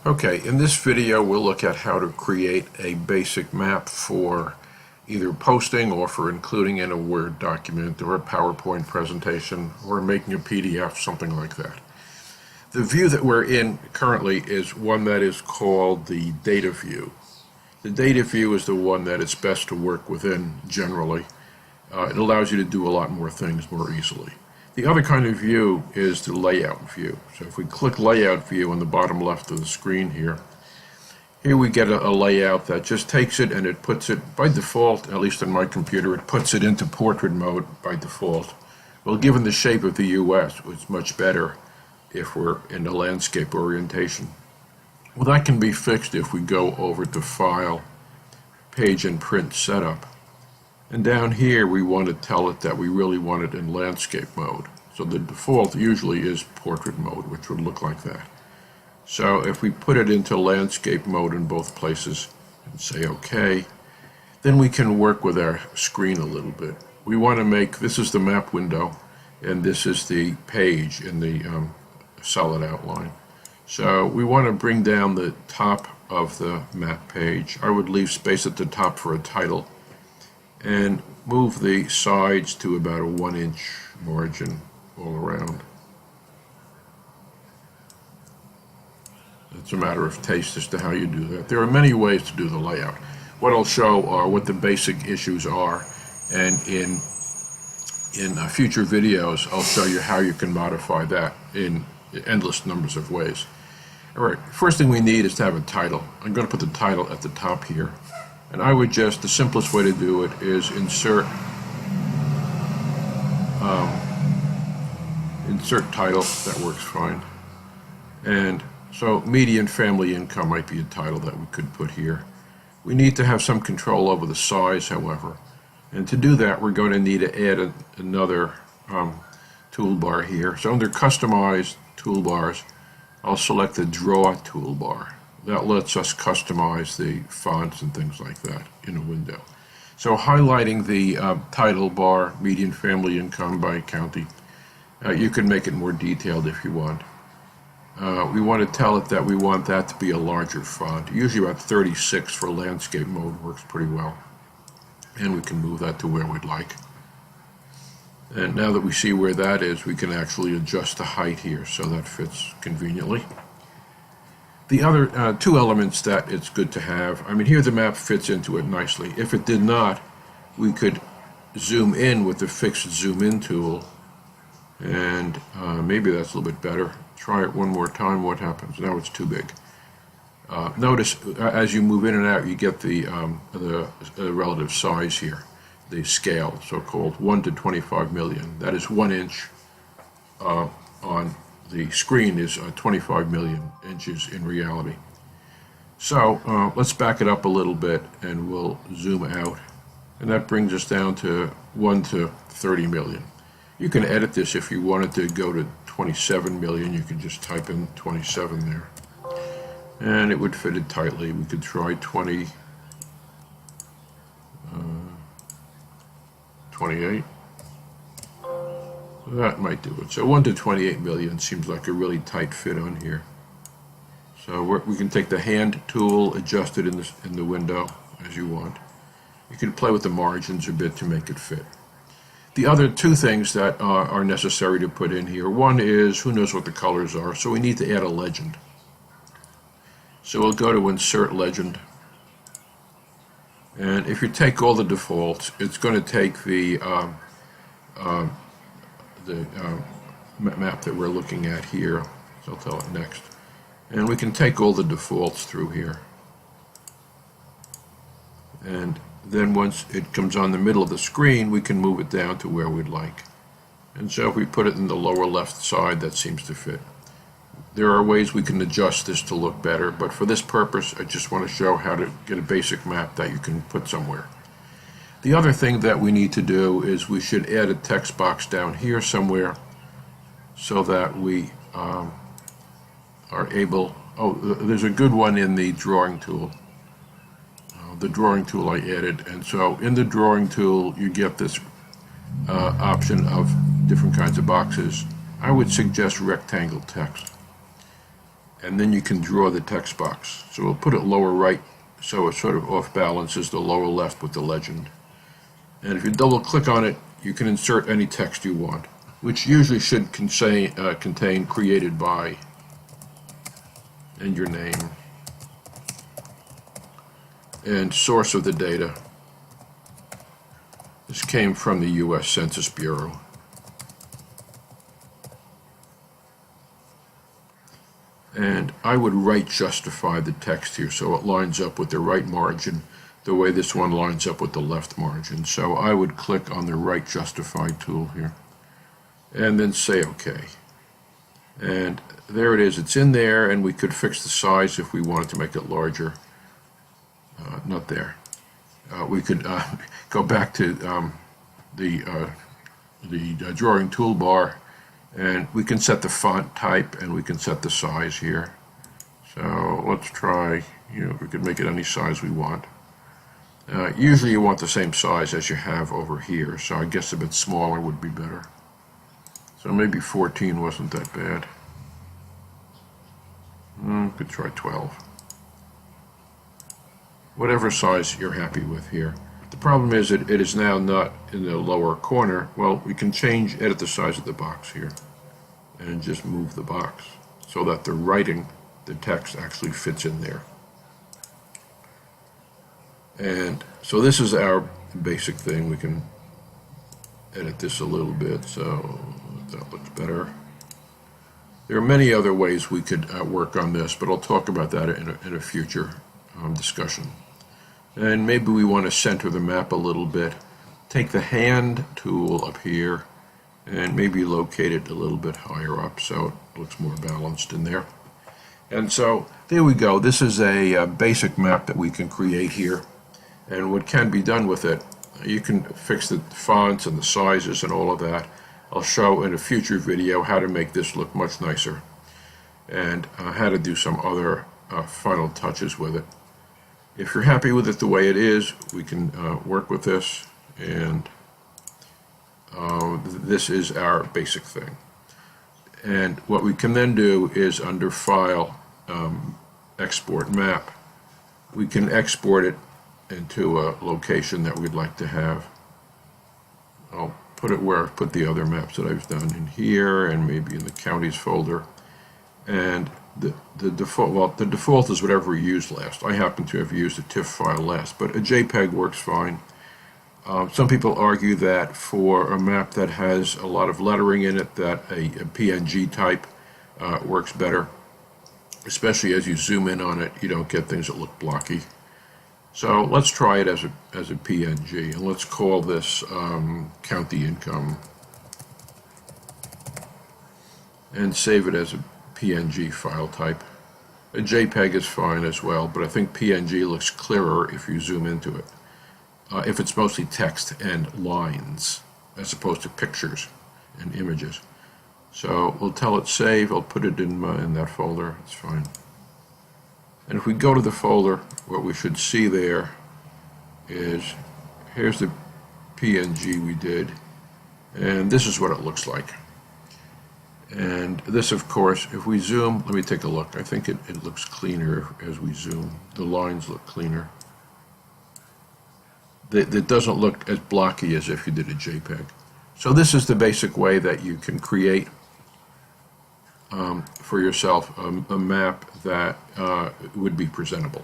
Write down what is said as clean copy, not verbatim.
Okay, in this video we'll look at how to create a basic map for either posting or for including in a Word document or a PowerPoint presentation or making a PDF, something like that. The view that we're in currently is one that is called the data view. The data view is the one that it's best to work within generally. It allows you to do a lot more things more easily. The other kind of view is the layout view. So if we click layout view on the bottom left of the screen here we get a layout that just takes it and it puts it by default, at least on my computer, it puts it into portrait mode by default. Well, given the shape of the US, it's much better if we're in a landscape orientation. Well, that can be fixed if we go over to File, Page and Print Setup. And down here we want to tell it that we really want it in landscape mode. So the default usually is portrait mode, which would look like that. So if we put it into landscape mode in both places and say OK, then we can work with our screen a little bit. We want to make, this is the map window, and this is the page in the solid outline. So we want to bring down the top of the map page. I would leave space at the top for a title, and move the sides to about a 1-inch margin all around. It's a matter of taste as to how you do that. There are many ways to do the layout. What I'll show are what the basic issues are, and in future videos I'll show you how you can modify that in endless numbers of ways. All right, first thing we need is to have a title. I'm going to put the title at the top here. And I would just, the simplest way to do it is insert title. That works fine. And so median family income might be a title that we could put here. We need to have some control over the size, however. And to do that, we're going to need to add another toolbar here. So under Customize Toolbars, I'll select the Draw toolbar. That lets us customize the fonts and things like that in a window. So highlighting the title bar, median family income by county, you can make it more detailed if you want. We want to tell it that we want that to be a larger font. Usually about 36 for landscape mode works pretty well. And we can move that to where we'd like. And now that we see where that is, we can actually adjust the height here so that fits conveniently. The other two elements that it's good to have, I mean, here the map fits into it nicely. If it did not, we could zoom in with the fixed zoom in tool, and maybe that's a little bit better. Try it one more time, what happens? Now it's too big. Notice as you move in and out, you get the relative size here, the scale, so-called 1 to 25 million. That is 1 inch on the screen is 25 million inches in reality. So let's back it up a little bit and we'll zoom out, and that brings us down to 1 to 30 million. You can edit this if you wanted to go to 27 million. You can just type in 27 there and it would fit it tightly. We could try 28. That might do it. So 1 to 28 million seems like a really tight fit on here. So we can take the hand tool, adjust it in the window as you want. You can play with the margins a bit to make it fit. The other two things that are necessary to put in here, one is who knows what the colors are, so we need to add a legend. So we'll go to Insert Legend. And if you take all the defaults, it's going to take the map that we're looking at here, so I'll tell it next. And we can take all the defaults through here. And then once it comes on the middle of the screen, we can move it down to where we'd like. And so if we put it in the lower left side, that seems to fit. There are ways we can adjust this to look better, but for this purpose, I just want to show how to get a basic map that you can put somewhere. The other thing that we need to do is we should add a text box down here somewhere so that we are able, there's a good one in the drawing tool. The drawing tool I added, and so in the drawing tool you get this option of different kinds of boxes. I would suggest rectangle text. and then you can draw the text box. So we'll put it lower right so it sort of off balances the lower left with the legend. And if you double click on it, you can insert any text you want, which usually should contain created by and your name and source of the data. This came from the U.S. Census Bureau. And I would right justify the text here so it lines up with the right margin the way this one lines up with the left margin. So I would click on the right justify tool here and then say OK. And there it is. It's in there, and we could fix the size if we wanted to make it larger. Not there. We could go back to the drawing toolbar, and we can set the font type and we can set the size here. So let's try, we could make it any size we want. Usually you want the same size as you have over here, so I guess a bit smaller would be better. So maybe 14 wasn't that bad. Could try 12. Whatever size you're happy with here. The problem is that it is now not in the lower corner. Well, we can edit the size of the box here and just move the box so that the text actually fits in there. And so this is our basic thing. We can edit this a little bit so that looks better. There are many other ways we could work on this, but I'll talk about that in a future discussion. And maybe we want to center the map a little bit. Take the hand tool up here and maybe locate it a little bit higher up so it looks more balanced in there. And so there we go. This is a basic map that we can create here. And what can be done with it, you can fix the fonts and the sizes and all of that. I'll show in a future video how to make this look much nicer and how to do some other final touches with it. If you're happy with it the way it is, we can work with this, and this is our basic thing. And what we can then do is under File, Export Map, we can export it into a location that we'd like to have. I'll put it where I've put the other maps that I've done, in here and maybe in the counties folder. And the default is whatever we used last. I happen to have used a TIFF file last, but a JPEG works fine. Some people argue that for a map that has a lot of lettering in it, that a PNG type works better. Especially as you zoom in on it, you don't get things that look blocky. So let's try it as a PNG, and let's call this count the income and save it as a PNG file type. A JPEG is fine as well, but I think PNG looks clearer if you zoom into it. If it's mostly text and lines as opposed to pictures and images. So we'll tell it save. I'll put it in that folder. It's fine. And if we go to the folder, what we should see there is, here's the PNG we did, and this is what it looks like. And this, of course, if we zoom, let me take a look. I think it looks cleaner as we zoom. The lines look cleaner. It doesn't look as blocky as if you did a JPEG. So this is the basic way that you can create for yourself a map that would be presentable.